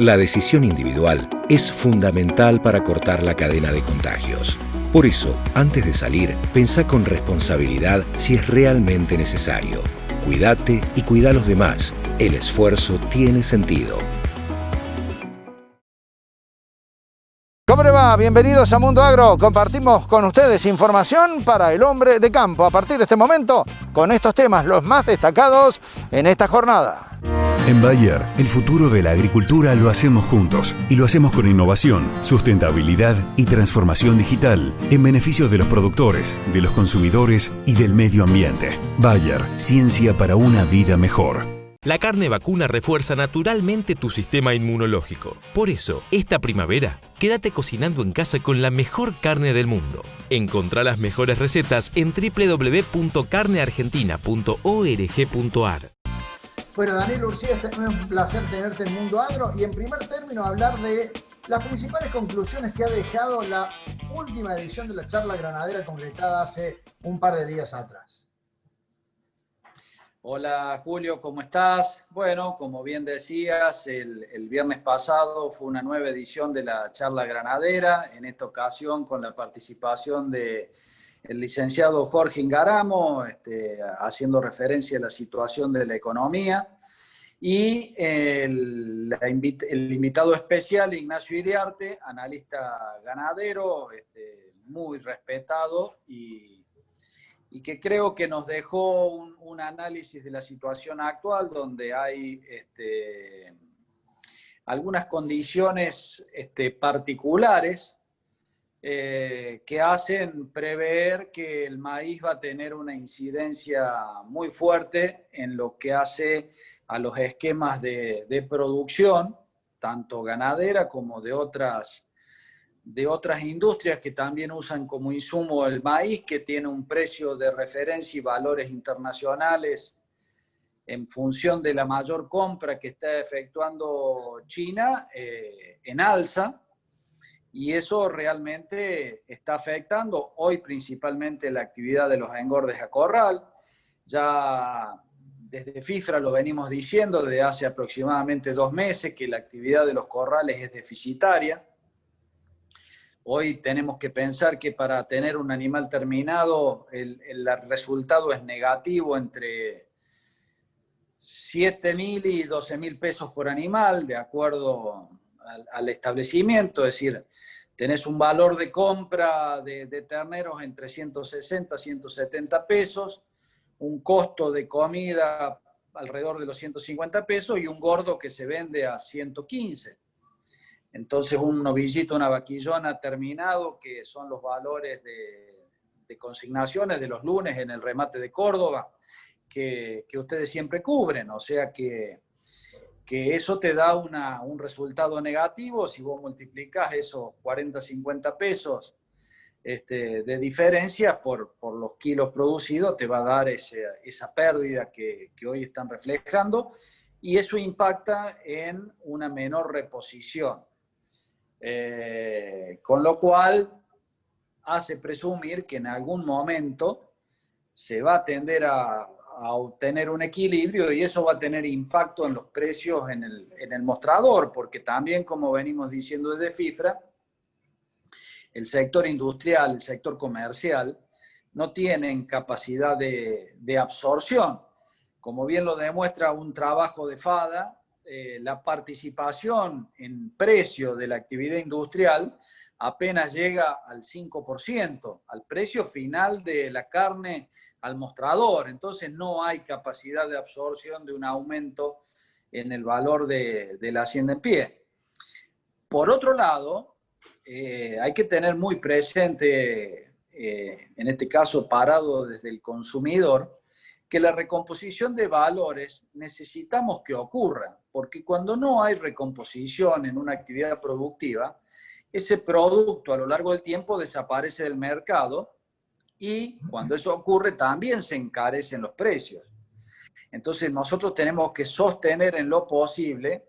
La decisión individual es fundamental para cortar la cadena de contagios. Por eso, antes de salir, pensá con responsabilidad si es realmente necesario. Cuídate y cuida a los demás. El esfuerzo tiene sentido. ¿Cómo le va? Bienvenidos a Mundo Agro. Compartimos con ustedes información para el hombre de campo. A partir de este momento, con estos temas, los más destacados en esta jornada. En Bayer, el futuro de la agricultura lo hacemos juntos y lo hacemos con innovación, sustentabilidad y transformación digital en beneficio de los productores, de los consumidores y del medio ambiente. Bayer, ciencia para una vida mejor. La carne vacuna refuerza naturalmente tu sistema inmunológico. Por eso, esta primavera, quédate cocinando en casa con la mejor carne del mundo. Encontrá las mejores recetas en www.carneargentina.org.ar. Bueno, Daniel Urcía, es un placer tenerte en Mundo Agro y en primer término hablar de las principales conclusiones que ha dejado la última edición de la charla granadera concretada hace un par de días atrás. Hola Julio, ¿cómo estás? Bueno, como bien decías, el viernes pasado fue una nueva edición de la charla granadera, en esta ocasión con la participación del licenciado Jorge Ingaramo, haciendo referencia a la situación de la economía, y el invitado especial, Ignacio Iriarte, analista ganadero, muy respetado y que creo que nos dejó un análisis de la situación actual, donde hay algunas condiciones particulares que hacen prever que el maíz va a tener una incidencia muy fuerte en lo que hace a los esquemas de producción, tanto ganadera como de otras industrias que también usan como insumo el maíz, que tiene un precio de referencia y valores internacionales en función de la mayor compra que está efectuando China en alza. Y eso realmente está afectando hoy principalmente la actividad de los engordes a corral. Ya desde FIFRA lo venimos diciendo desde hace aproximadamente 2 meses que la actividad de los corrales es deficitaria. Hoy tenemos que pensar que para tener un animal terminado el resultado es negativo entre 7.000 y 12.000 pesos por animal, de acuerdo al establecimiento. Es decir, tenés un valor de compra de terneros entre 160 y 170 pesos, un costo de comida alrededor de los 150 pesos y un gordo que se vende a 115. Entonces un novillito, una vaquillona terminado, que son los valores de consignaciones de los lunes en el remate de Córdoba, que ustedes siempre cubren. O sea que eso te da un resultado negativo. Si vos multiplicás esos 40, 50 pesos de diferencia por los kilos producidos, te va a dar esa pérdida que hoy están reflejando, y eso impacta en una menor reposición. Con lo cual hace presumir que en algún momento se va a tender a obtener un equilibrio, y eso va a tener impacto en los precios en el mostrador, porque también, como venimos diciendo desde FIFRA, el sector industrial, el sector comercial, no tienen capacidad de absorción. Como bien lo demuestra un trabajo de FADA, la participación en precio de la actividad industrial apenas llega al 5%, al precio final de la carne al mostrador. Entonces no hay capacidad de absorción de un aumento en el valor de la hacienda en pie. Por otro lado, hay que tener muy presente, en este caso parado desde el consumidor, que la recomposición de valores necesitamos que ocurra, porque cuando no hay recomposición en una actividad productiva, ese producto a lo largo del tiempo desaparece del mercado, y cuando eso ocurre también se encarecen los precios. Entonces nosotros tenemos que sostener en lo posible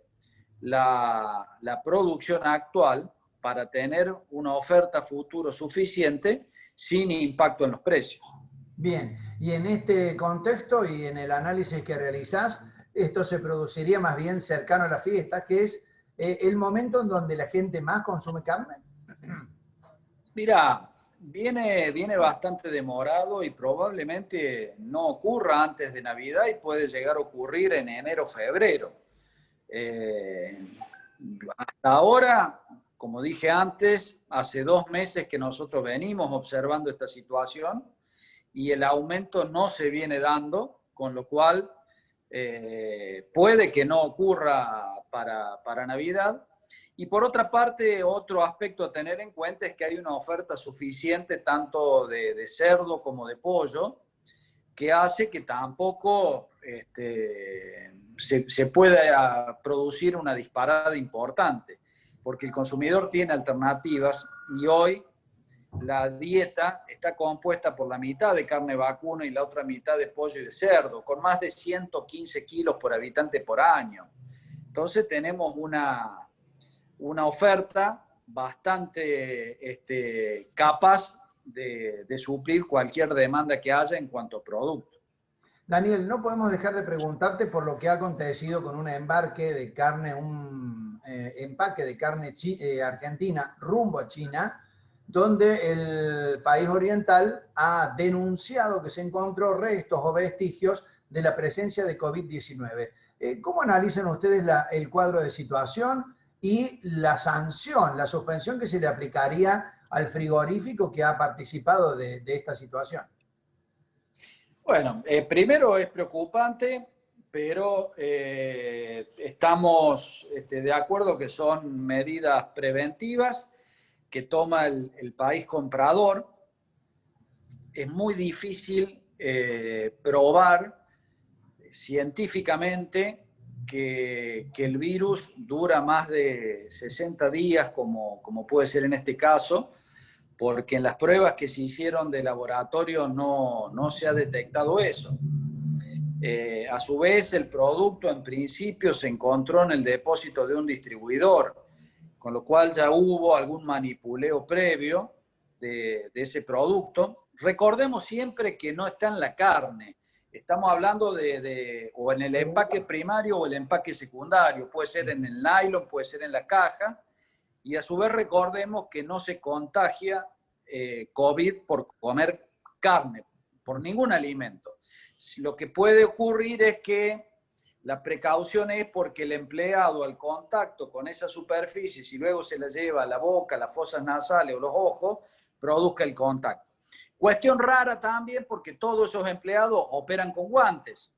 la producción actual para tener una oferta futuro suficiente sin impacto en los precios. Bien, y en este contexto y en el análisis que realizás, esto se produciría más bien cercano a la fiesta, que es el momento en donde la gente más consume carne? Mira, viene bastante demorado y probablemente no ocurra antes de Navidad y puede llegar a ocurrir en enero, febrero. Hasta ahora, como dije antes, hace 2 meses que nosotros venimos observando esta situación y el aumento no se viene dando, con lo cual puede que no ocurra para Navidad. Y por otra parte, otro aspecto a tener en cuenta es que hay una oferta suficiente tanto de cerdo como de pollo, que hace que tampoco se pueda producir una disparada importante, porque el consumidor tiene alternativas y hoy la dieta está compuesta por la mitad de carne vacuna y la otra mitad de pollo y de cerdo, con más de 115 kilos por habitante por año. Entonces tenemos una oferta bastante capaz de suplir cualquier demanda que haya en cuanto a producto. Daniel, no podemos dejar de preguntarte por lo que ha acontecido con un empaque de carne argentina rumbo a China, donde el país oriental ha denunciado que se encontró restos o vestigios de la presencia de COVID-19. ¿Cómo analizan ustedes el cuadro de situación y la sanción, la suspensión que se le aplicaría al frigorífico que ha participado de esta situación? Bueno, primero es preocupante, pero estamos de acuerdo que son medidas preventivas que toma el país comprador. Es muy difícil probar científicamente que el virus dura más de 60 días, como puede ser en este caso, porque en las pruebas que se hicieron de laboratorio no se ha detectado eso. A su vez, el producto en principio se encontró en el depósito de un distribuidor, con lo cual ya hubo algún manipuleo previo de ese producto. Recordemos siempre que no está en la carne. Estamos hablando o en el empaque primario o el empaque secundario. Puede ser en el nylon, puede ser en la caja. Y a su vez recordemos que no se contagia COVID por comer carne, por ningún alimento. Lo que puede ocurrir es que la precaución es porque el empleado al contacto con esa superficie, si luego se la lleva a la boca, las fosas nasales o los ojos, produzca el contacto. Cuestión rara también porque todos esos empleados operan con guantes.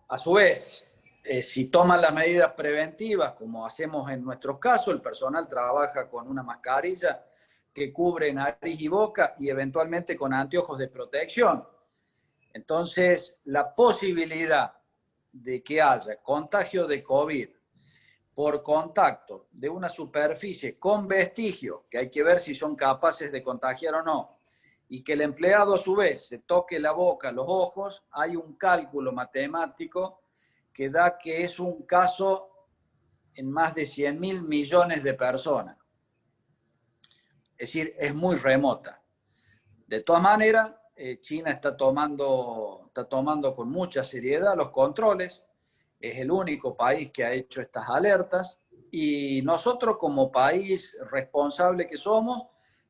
A su vez, si toman las medidas preventivas, como hacemos en nuestro caso, el personal trabaja con una mascarilla que cubre nariz y boca y eventualmente con anteojos de protección. Entonces, la posibilidad de que haya contagio de COVID por contacto de una superficie con vestigio, que hay que ver si son capaces de contagiar o no, y que el empleado a su vez se toque la boca, los ojos, hay un cálculo matemático que da que es un caso en más de 100.000 millones de personas. Es decir, es muy remota. De todas maneras, China está tomando con mucha seriedad los controles. Es el único país que ha hecho estas alertas. Y nosotros como país responsable que somos,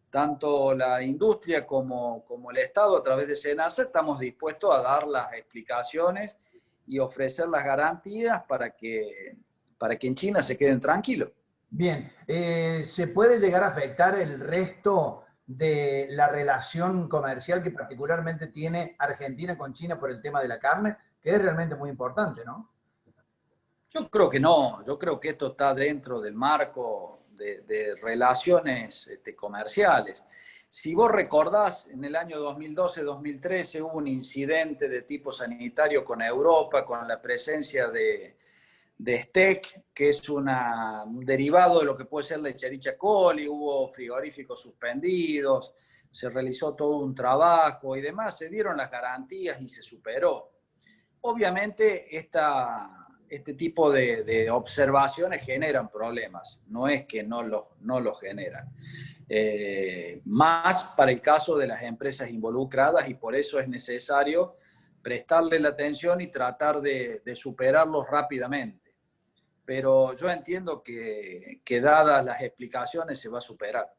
tanto la industria como el Estado a través de SENASA, estamos dispuestos a dar las explicaciones y ofrecer las garantías para que en China se queden tranquilos. Bien, ¿se puede llegar a afectar el resto de la relación comercial que particularmente tiene Argentina con China por el tema de la carne, que es realmente muy importante, ¿no? Yo creo que no, yo creo que esto está dentro del marco de relaciones comerciales. Si vos recordás, en el año 2012-2013 hubo un incidente de tipo sanitario con Europa, con la presencia de STEC, que es un derivado de lo que puede ser la Escherichia coli, hubo frigoríficos suspendidos, se realizó todo un trabajo y demás, se dieron las garantías y se superó. Obviamente este tipo de observaciones generan problemas, no es que no los generan. Más para el caso de las empresas involucradas y por eso es necesario prestarle la atención y tratar de superarlos rápidamente. pero yo entiendo que dadas las explicaciones se va a superar.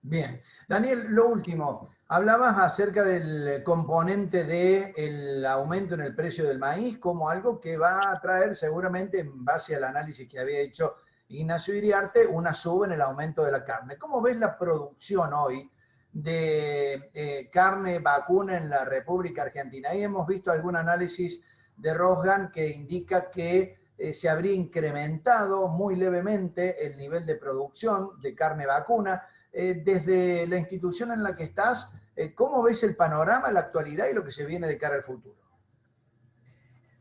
Bien. Daniel, lo último. Hablabas acerca del componente del aumento en el precio del maíz como algo que va a traer seguramente, en base al análisis que había hecho Ignacio Iriarte, una suba en el aumento de la carne. ¿Cómo ves la producción hoy de carne vacuna en la República Argentina? Ahí hemos visto algún análisis de Rosgan que indica que se habría incrementado muy levemente el nivel de producción de carne vacuna. Desde la institución en la que estás, ¿cómo ves el panorama, la actualidad y lo que se viene de cara al futuro?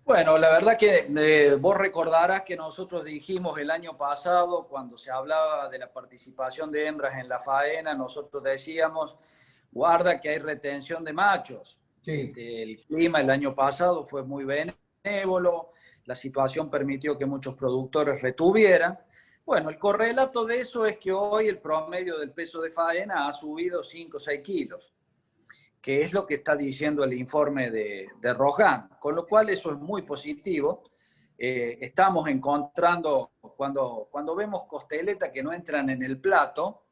Bueno, la verdad que vos recordarás que nosotros dijimos el año pasado, cuando se hablaba de la participación de hembras en la faena, nosotros decíamos, guarda que hay retención de machos. Sí. El clima el año pasado fue muy benévolo, la situación permitió que muchos productores retuvieran. Bueno, el correlato de eso es que hoy el promedio del peso de faena ha subido 5 o 6 kilos, que es lo que está diciendo el informe de Rosgan, con lo cual eso es muy positivo. Estamos encontrando, cuando vemos costeletas que no entran en el plato,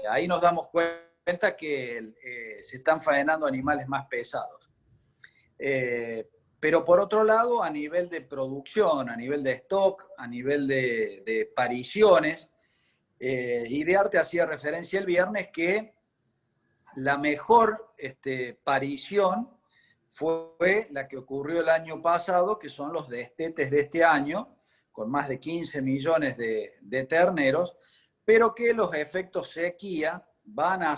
ahí nos damos cuenta que se están faenando animales más pesados. Pero por otro lado, a nivel de producción, a nivel de stock, a nivel de pariciones, Iriarte hacía referencia el viernes que la mejor parición fue la que ocurrió el año pasado, que son los destetes de este año, con más de 15 millones de terneros, pero que los efectos sequía van a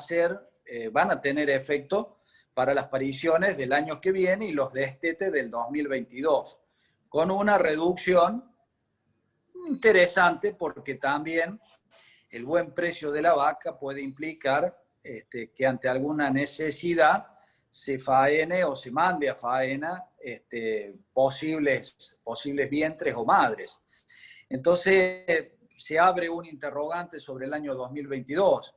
tener efecto para las pariciones del año que viene y los destetes del 2022, con una reducción interesante porque también el buen precio de la vaca puede implicar que ante alguna necesidad se faene o se mande a faena posibles vientres o madres. Entonces se abre un interrogante sobre el año 2022.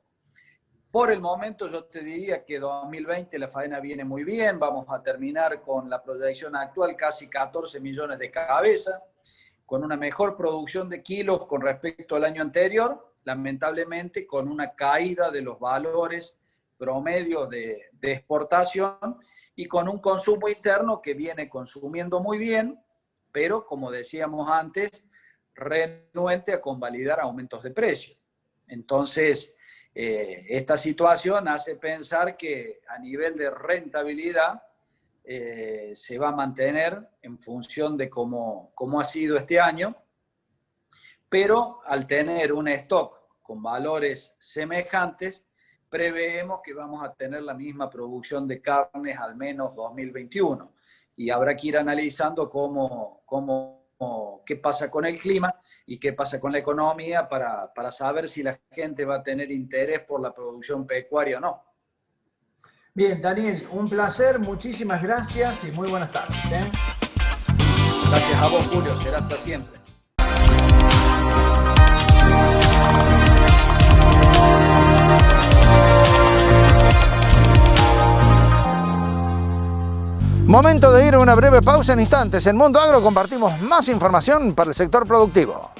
Por el momento yo te diría que 2020 la faena viene muy bien, vamos a terminar con la proyección actual casi 14 millones de cabezas, con una mejor producción de kilos con respecto al año anterior, lamentablemente con una caída de los valores promedios de exportación y con un consumo interno que viene consumiendo muy bien, pero como decíamos antes, renuente a convalidar aumentos de precio. Entonces, esta situación hace pensar que a nivel de rentabilidad se va a mantener en función de cómo ha sido este año, pero al tener un stock con valores semejantes, preveemos que vamos a tener la misma producción de carnes al menos 2021 y habrá que ir analizando qué pasa con el clima y qué pasa con la economía para saber si la gente va a tener interés por la producción pecuaria o no. Bien, Daniel, un placer, muchísimas gracias y muy buenas tardes. Gracias a vos, Julio, será hasta siempre. Momento de ir a una breve pausa. En instantes, en Mundo Agro compartimos más información para el sector productivo.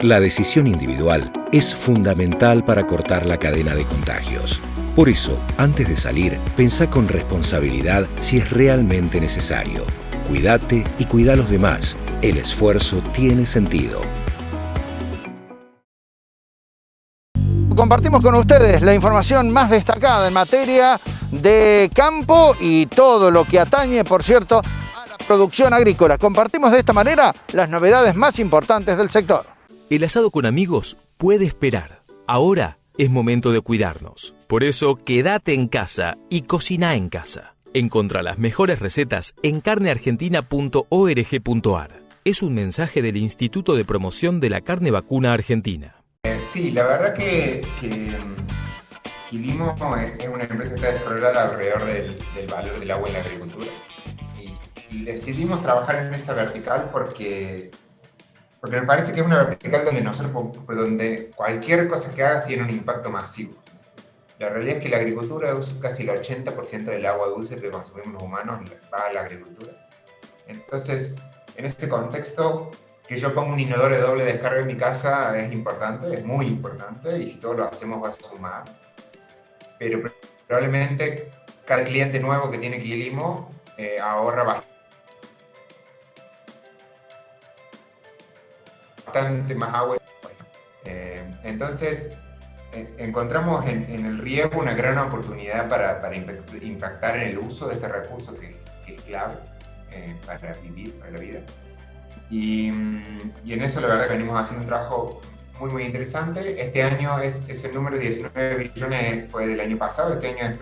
La decisión individual es fundamental para cortar la cadena de contagios. Por eso, antes de salir, pensá con responsabilidad si es realmente necesario. Cuídate y cuida a los demás. El esfuerzo tiene sentido. Compartimos con ustedes la información más destacada en materia de campo y todo lo que atañe, por cierto, a la producción agrícola. Compartimos de esta manera las novedades más importantes del sector. El asado con amigos puede esperar. Ahora es momento de cuidarnos. Por eso, quédate en casa y cocina en casa. Encontrá las mejores recetas en carneargentina.org.ar. Es un mensaje del Instituto de Promoción de la Carne Vacuna Argentina. Sí, la verdad que Quilimo es una empresa que está desarrollada alrededor del valor del agua en la agricultura. Y decidimos trabajar en esa vertical porque me parece que es una vertical donde cualquier cosa que hagas tiene un impacto masivo. La realidad es que la agricultura usa casi el 80% del agua dulce que consumimos los humanos va a la agricultura. Entonces, en ese contexto, que yo ponga un inodoro de doble descarga en mi casa es importante, es muy importante, y si todos lo hacemos va a sumar. Pero probablemente cada cliente nuevo que tiene Quilimo ahorra bastante más agua. Entonces, encontramos en el riego una gran oportunidad para impactar en el uso de este recurso que es clave para vivir, para la vida. Y en eso la verdad que venimos haciendo un trabajo muy interesante. Este año ese número de 19 billones fue del año pasado. Este año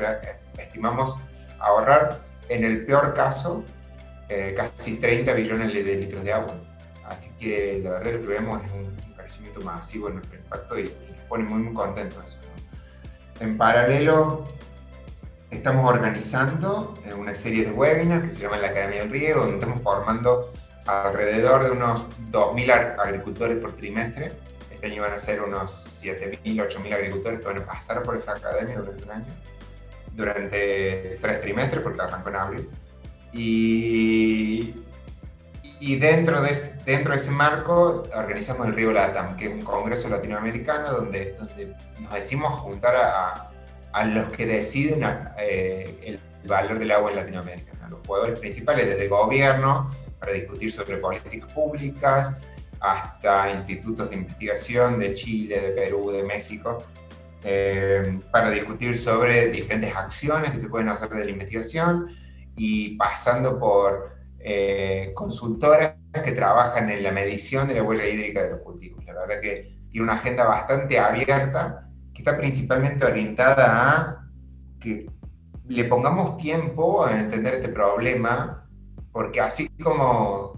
estimamos ahorrar, en el peor caso, casi 30 billones de litros de agua. Así que la verdad lo que vemos es un crecimiento masivo en nuestro impacto y nos pone muy contentos eso, ¿no? En paralelo, estamos organizando una serie de webinars que se llama la Academia del Riego, donde estamos formando alrededor de unos 2.000 agricultores por trimestre. Este año van a ser unos 7.000, 8.000 agricultores que van a pasar por esa academia durante un año, durante 3 trimestres, porque arrancó en abril. Y dentro de ese marco organizamos el Riego LATAM, que es un congreso latinoamericano donde nos decimos juntar a los que deciden el valor del agua en Latinoamérica, ¿no? Los jugadores principales, desde el gobierno, para discutir sobre políticas públicas, hasta institutos de investigación de Chile, de Perú, de México, para discutir sobre diferentes acciones que se pueden hacer de la investigación, y pasando por consultoras que trabajan en la medición de la huella hídrica de los cultivos. La verdad que tiene una agenda bastante abierta, que está principalmente orientada a que le pongamos tiempo a entender este problema, porque así como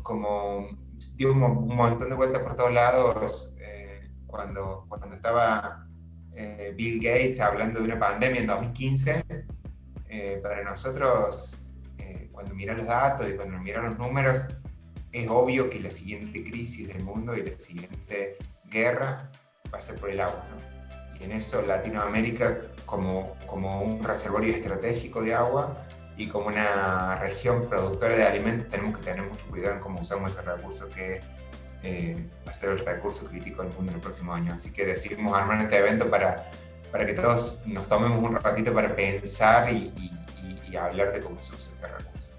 dio un montón de vueltas por todos lados cuando estaba Bill Gates hablando de una pandemia en 2015, para nosotros, cuando miran los datos y cuando miran los números, es obvio que la siguiente crisis del mundo y la siguiente guerra va a ser por el agua, ¿no? Y en eso Latinoamérica, como un reservorio estratégico de agua y como una región productora de alimentos, tenemos que tener mucho cuidado en cómo usamos ese recurso que va a ser el recurso crítico del mundo en el próximo año. Así que decidimos armar este evento para que todos nos tomemos un ratito para pensar y hablar de cómo se usa este recurso.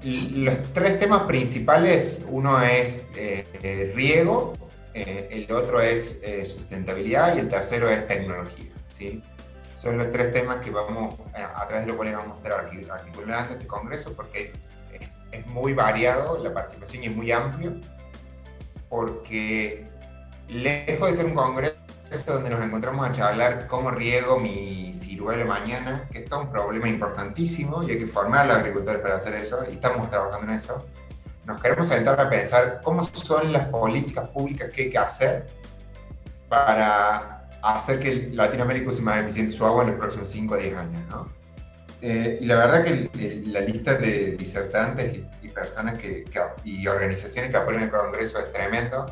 Los 3 temas principales, uno es riego, el otro es sustentabilidad y el tercero es tecnología, ¿sí? Son los 3 temas que vamos, a través de los cuales vamos a estar articulando este congreso, porque es muy variado la participación y es muy amplio, porque lejos de ser un congreso donde nos encontramos a charlar cómo riego mi ciruelo mañana, que esto es un problema importantísimo y hay que formar a los agricultores para hacer eso, y estamos trabajando en eso. Nos queremos sentar a pensar cómo son las políticas públicas que hay que hacer para hacer que Latinoamérica use más eficiente su agua en los próximos 5 a 10 años, ¿no? Y la verdad que la lista de disertantes y personas y organizaciones que apoyan el Congreso es tremendo.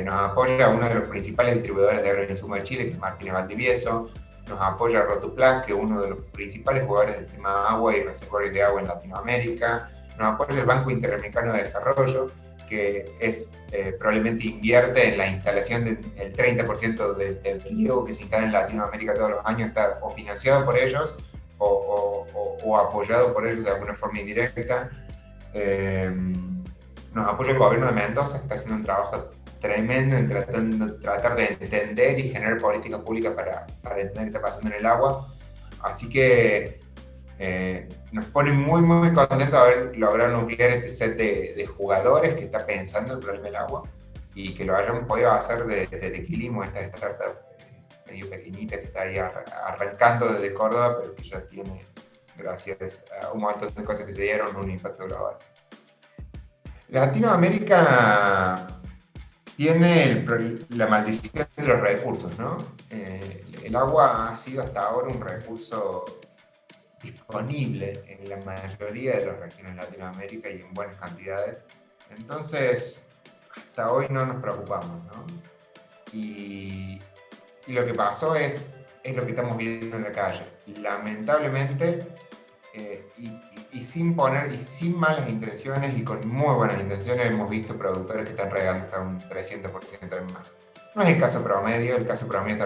Nos apoya uno de los principales distribuidores de agroinsumo de Chile, que es Martínez Valdivieso. Nos apoya Rotoplas, que es uno de los principales jugadores del tema agua y reservorios de agua en Latinoamérica. Nos apoya el Banco Interamericano de Desarrollo, que probablemente invierte en la instalación del 30% del riego que se instala en Latinoamérica todos los años, está o financiado por ellos o apoyado por ellos de alguna forma indirecta. Nos apoya el gobierno de Mendoza, que está haciendo un trabajo tremendo en tratar de entender y generar políticas públicas para entender qué está pasando en el agua. Así que nos pone muy contentos haber logrado nuclear este set de jugadores que está pensando el problema del agua y que lo hayamos podido hacer desde Quilimo, esta startup medio pequeñita que está ahí arrancando desde Córdoba, pero que ya tiene, gracias a un montón de cosas que se dieron, un impacto global. Latinoamérica tiene la maldición de los recursos, ¿no? El agua ha sido hasta ahora un recurso disponible en la mayoría de las regiones de Latinoamérica y en buenas cantidades. Entonces, hasta hoy no nos preocupamos, ¿no? Y lo que pasó es lo que estamos viendo en la calle. Lamentablemente, y sin malas intenciones y con muy buenas intenciones, hemos visto productores que están regando hasta un 300% de más. No es el caso promedio está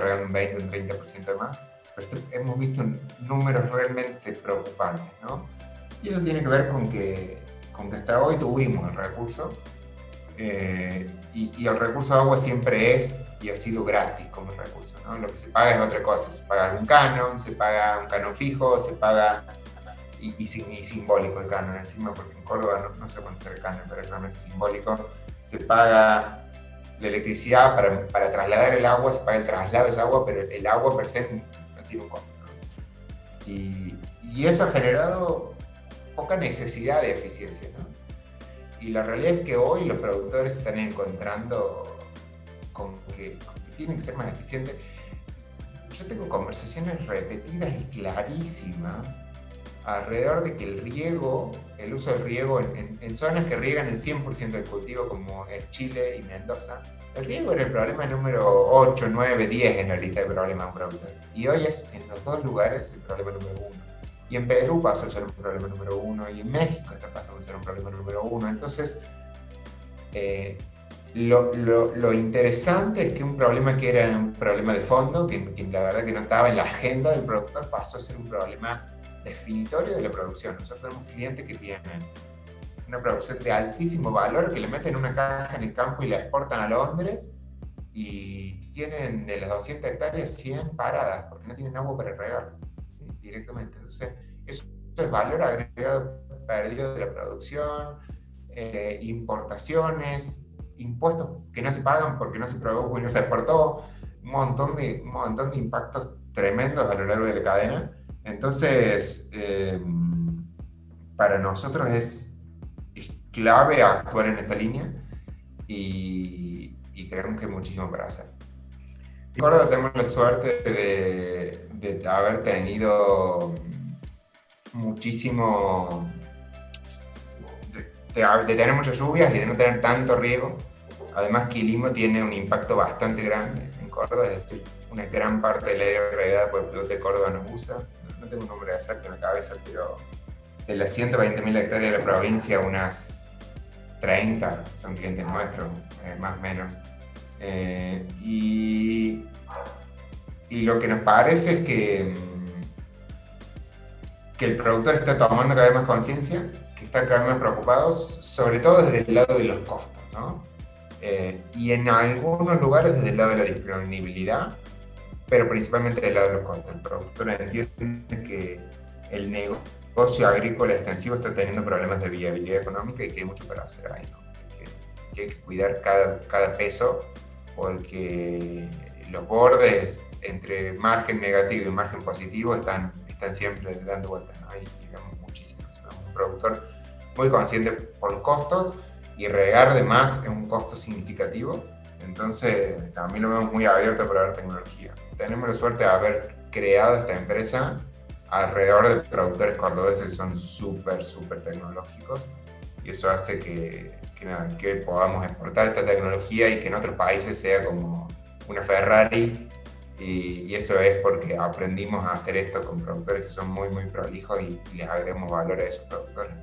regando un 20 o un 30% de más, pero hemos visto números realmente preocupantes, ¿no? Y eso tiene que ver con que hasta hoy tuvimos el recurso, y el recurso de agua siempre es y ha sido gratis como recurso, ¿no? Lo que se paga es otra cosa, se paga un canon fijo, se paga y simbólico el canon encima, porque en Córdoba no sé cuánto será el canon, pero es realmente simbólico. Se paga la electricidad para trasladar el agua, se paga el traslado de esa agua, pero el agua per se no tiene un costo, ¿no? Y eso ha generado poca necesidad de eficiencia, ¿no? Y la realidad es que hoy los productores se están encontrando con que tienen que ser más eficientes. Yo tengo conversaciones repetidas y clarísimas alrededor de que el uso del riego en zonas que riegan el 100% del cultivo, como es Chile y Mendoza, el riego era el problema número 8, 9, 10 en la lista de problemas de un productor. Y hoy es en los dos lugares el problema número 1. Y en Perú pasó a ser un problema número 1, y en México está pasando a ser un problema número 1. Entonces, lo interesante es que un problema que era un problema de fondo, que la verdad que no estaba en la agenda del productor, pasó a ser un problema definitorio de la producción. Nosotros tenemos clientes que tienen una producción de altísimo valor, que le meten una caja en el campo y la exportan a Londres, y tienen de las 200 hectáreas 100 paradas, porque no tienen agua para regar directamente. Entonces, eso es valor agregado perdido de la producción, importaciones, impuestos que no se pagan porque no se produjo y no se exportó, un montón de impactos tremendos a lo largo de la cadena. Entonces, para nosotros es clave actuar en esta línea, y creemos que hay muchísimo para hacer. En Córdoba tenemos la suerte de haber tenido muchísimo, de tener muchas lluvias y de no tener tanto riego. Además, Quilimo tiene un impacto bastante grande en Córdoba, es decir, una gran parte del área regada por el Producto de Córdoba nos usa. No tengo un número exacto en la cabeza, pero de las 120.000 hectáreas de la provincia, unas 30 son clientes nuestros, más o menos. Y lo que nos parece es que el productor está tomando cada vez más conciencia, que está cada vez más preocupado, sobre todo desde el lado de los costos, ¿no? Y en algunos lugares desde el lado de la disponibilidad, pero principalmente del lado de los costos. El productor entiende que el negocio agrícola extensivo está teniendo problemas de viabilidad económica y que hay mucho para hacer ahí, ¿no? Que hay que cuidar cada peso, porque los bordes entre margen negativo y margen positivo están siempre dando vueltas, ¿no? Y digamos muchísimos. Un productor muy consciente por los costos, y regar de más es un costo significativo. Entonces también lo vemos muy abierto a probar tecnología. Tenemos la suerte de haber creado esta empresa alrededor de productores cordobeses que son súper tecnológicos, y eso hace que podamos exportar esta tecnología y que en otros países sea como una Ferrari, y eso es porque aprendimos a hacer esto con productores que son muy prolijos, y les agregamos valor a esos productores.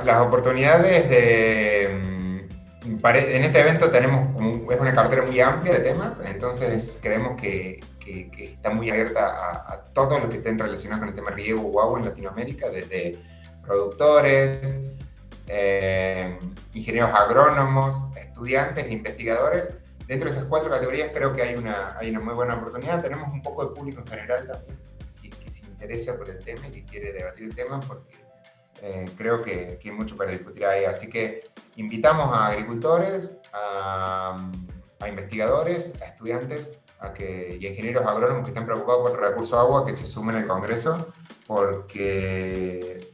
Las oportunidades en este evento es una cartera muy amplia de temas, entonces creemos que está muy abierta a todos los que estén relacionados con el tema riego o agua en Latinoamérica, desde productores, ingenieros agrónomos, estudiantes e investigadores. Dentro de esas 4 categorías creo que hay una muy buena oportunidad. Tenemos un poco de público en general también que se interesa por el tema y que quiere debatir el tema, porque creo que hay mucho para discutir ahí. Así que invitamos a agricultores, a investigadores, a estudiantes y a ingenieros agrónomos que están preocupados por el recurso agua, que se sumen al Congreso, porque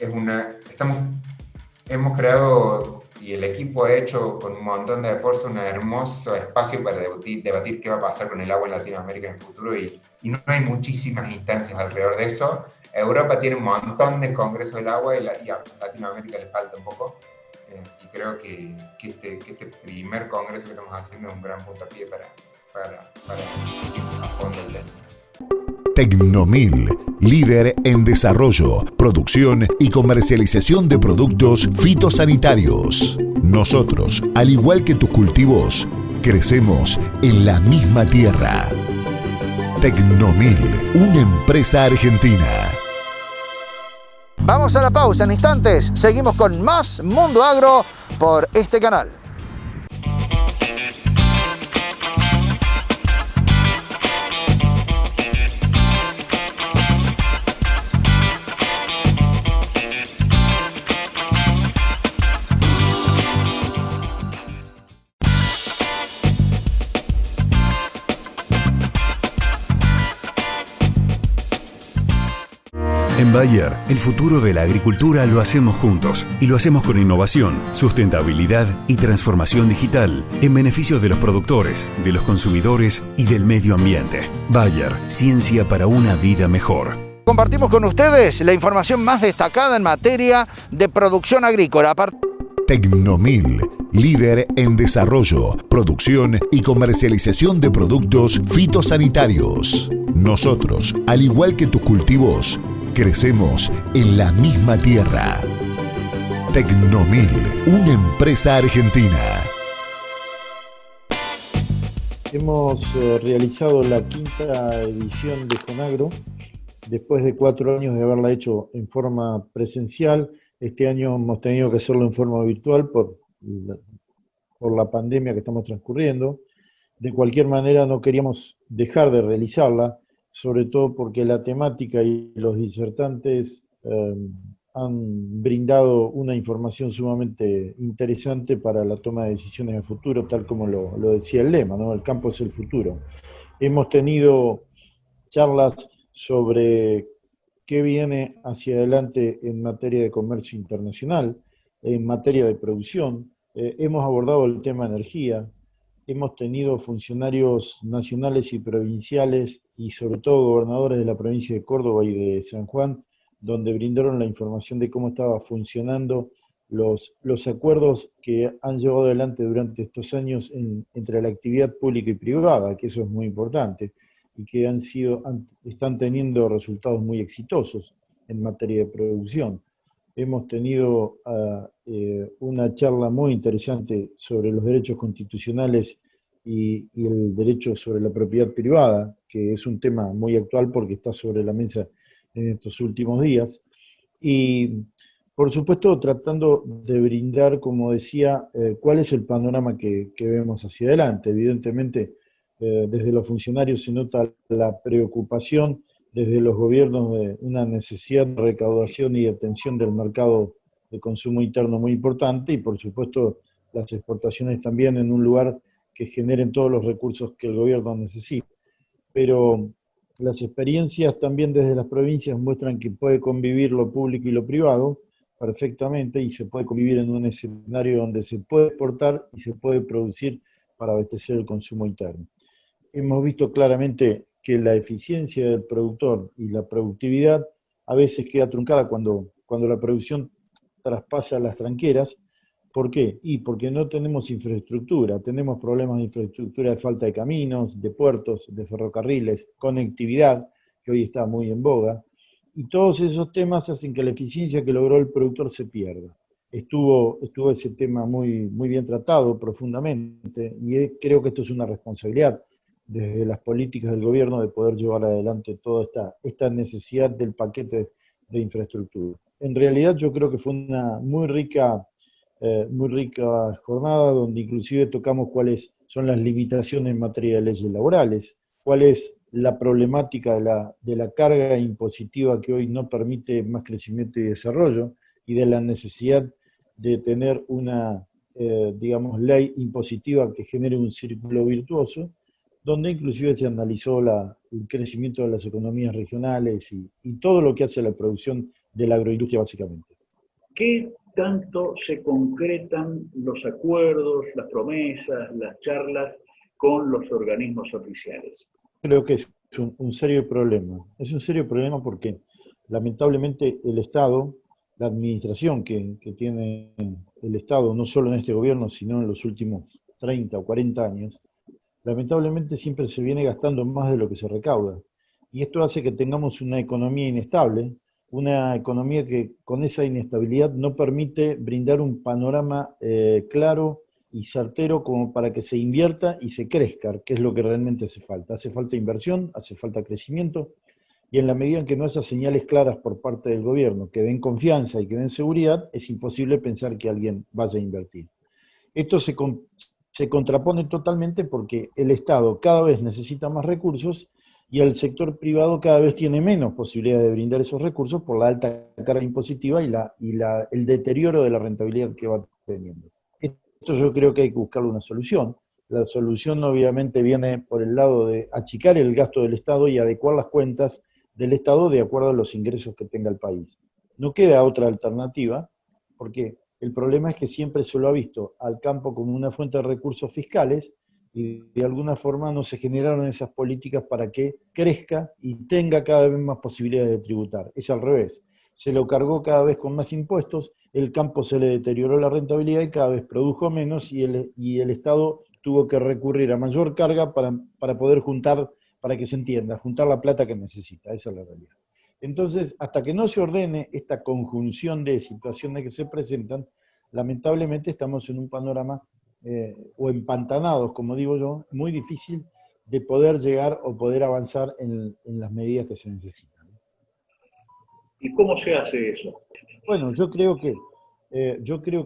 hemos creado y y el equipo ha hecho con un montón de esfuerzo un hermoso espacio para debatir qué va a pasar con el agua en Latinoamérica en el futuro y no hay muchísimas instancias alrededor de eso. Europa tiene un montón de congresos del agua y a Latinoamérica le falta un poco. Y creo que este primer congreso que estamos haciendo es un gran puntapié para ir a fondo el tema. Tecnomil, líder en desarrollo, producción y comercialización de productos fitosanitarios. Nosotros, al igual que tus cultivos, crecemos en la misma tierra. Tecnomil, una empresa argentina. Vamos a la pausa en instantes. Seguimos con más Mundo Agro por este canal. En Bayer, el futuro de la agricultura lo hacemos juntos y lo hacemos con innovación, sustentabilidad y transformación digital en beneficio de los productores, de los consumidores y del medio ambiente. Bayer, ciencia para una vida mejor. Compartimos con ustedes la información más destacada en materia de producción agrícola. Tecnomil, líder en desarrollo, producción y comercialización de productos fitosanitarios. Nosotros, al igual que tus cultivos, crecemos en la misma tierra. Tecnomil, una empresa argentina. Hemos realizado la 5ª edición de Conagro, después de 4 años de haberla hecho en forma presencial. Este año hemos tenido que hacerlo en forma virtual por la pandemia que estamos transcurriendo. De cualquier manera no queríamos dejar de realizarla, sobre todo porque la temática y los disertantes han brindado una información sumamente interesante para la toma de decisiones en el futuro, tal como lo decía el lema, ¿no? El campo es el futuro. Hemos tenido charlas sobre qué viene hacia adelante en materia de comercio internacional, en materia de producción. Hemos abordado el tema energía. Hemos tenido funcionarios nacionales y provinciales y sobre todo gobernadores de la provincia de Córdoba y de San Juan, donde brindaron la información de cómo estaba funcionando los acuerdos que han llevado adelante durante estos años entre la actividad pública y privada, que eso es muy importante, y que están teniendo resultados muy exitosos en materia de producción. Hemos tenido una charla muy interesante sobre los derechos constitucionales y el derecho sobre la propiedad privada, que es un tema muy actual porque está sobre la mesa en estos últimos días. Y, por supuesto, tratando de brindar, como decía, cuál es el panorama que vemos hacia adelante. Evidentemente, desde los funcionarios se nota la preocupación, desde los gobiernos de una necesidad de recaudación y de atención del mercado de consumo interno muy importante y por supuesto las exportaciones también en un lugar que generen todos los recursos que el gobierno necesita. Pero las experiencias también desde las provincias muestran que puede convivir lo público y lo privado perfectamente y se puede convivir en un escenario donde se puede exportar y se puede producir para abastecer el consumo interno. Hemos visto claramente que la eficiencia del productor y la productividad a veces queda truncada cuando la producción traspasa las tranqueras. ¿Por qué? Y porque no tenemos infraestructura, tenemos problemas de infraestructura de falta de caminos, de puertos, de ferrocarriles, conectividad, que hoy está muy en boga, y todos esos temas hacen que la eficiencia que logró el productor se pierda. Estuvo ese tema muy bien tratado profundamente, y creo que esto es una responsabilidad desde las políticas del gobierno de poder llevar adelante toda esta necesidad del paquete de infraestructura. En realidad yo creo que fue una muy rica jornada donde inclusive tocamos cuáles son las limitaciones en materia de leyes laborales, cuál es la problemática de la carga impositiva que hoy no permite más crecimiento y desarrollo y de la necesidad de tener una, ley impositiva que genere un círculo virtuoso, donde inclusive se analizó el crecimiento de las economías regionales y todo lo que hace a la producción de la agroindustria básicamente. ¿Qué tanto se concretan los acuerdos, las promesas, las charlas con los organismos oficiales? Creo que es un serio problema. Es un serio problema porque lamentablemente el Estado, la administración que tiene el Estado, no solo en este gobierno, sino en los últimos 30 o 40 años, lamentablemente siempre se viene gastando más de lo que se recauda. Y esto hace que tengamos una economía inestable, una economía que con esa inestabilidad no permite brindar un panorama claro y certero como para que se invierta y se crezca, que es lo que realmente hace falta. Hace falta inversión, hace falta crecimiento, y en la medida en que no haya señales claras por parte del gobierno que den confianza y que den seguridad, es imposible pensar que alguien vaya a invertir. Esto se contrapone totalmente porque el Estado cada vez necesita más recursos y el sector privado cada vez tiene menos posibilidad de brindar esos recursos por la alta carga impositiva y el deterioro de la rentabilidad que va teniendo. Esto yo creo que hay que buscarle una solución. La solución obviamente viene por el lado de achicar el gasto del Estado y adecuar las cuentas del Estado de acuerdo a los ingresos que tenga el país. No queda otra alternativa, porque el problema es que siempre se lo ha visto al campo como una fuente de recursos fiscales y de alguna forma no se generaron esas políticas para que crezca y tenga cada vez más posibilidades de tributar. Es al revés. Se lo cargó cada vez con más impuestos, el campo se le deterioró la rentabilidad y cada vez produjo menos y el Estado tuvo que recurrir a mayor carga para poder juntar, para que se entienda, juntar la plata que necesita. Esa es la realidad. Entonces, hasta que no se ordene esta conjunción de situaciones que se presentan, lamentablemente estamos en un panorama o empantanados, como digo yo, muy difícil de poder llegar o poder avanzar en las medidas que se necesitan. ¿Y cómo se hace eso? Bueno, yo creo que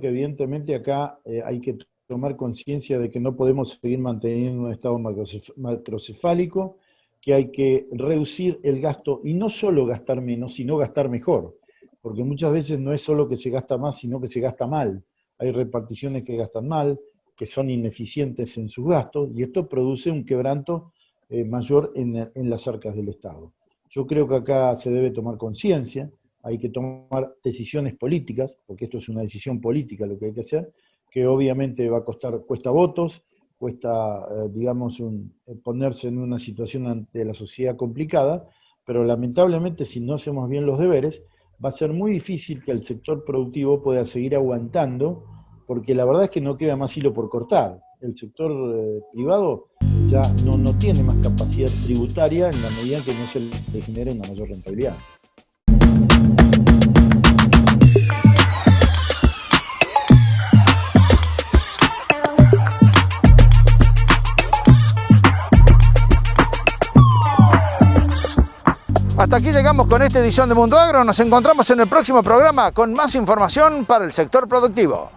evidentemente acá hay que tomar conciencia de que no podemos seguir manteniendo un estado macrocefálico, que hay que reducir el gasto y no solo gastar menos, sino gastar mejor, porque muchas veces no es solo que se gasta más, sino que se gasta mal. Hay reparticiones que gastan mal, que son ineficientes en sus gastos, y esto produce un quebranto mayor en las arcas del Estado. Yo creo que acá se debe tomar conciencia, hay que tomar decisiones políticas, porque esto es una decisión política lo que hay que hacer, que obviamente cuesta votos, cuesta, ponerse en una situación ante la sociedad complicada, pero lamentablemente si no hacemos bien los deberes, va a ser muy difícil que el sector productivo pueda seguir aguantando, porque la verdad es que no queda más hilo por cortar. El sector privado ya no tiene más capacidad tributaria en la medida que no se le genere una mayor rentabilidad. Hasta aquí llegamos con esta edición de Mundo Agro. Nos encontramos en el próximo programa con más información para el sector productivo.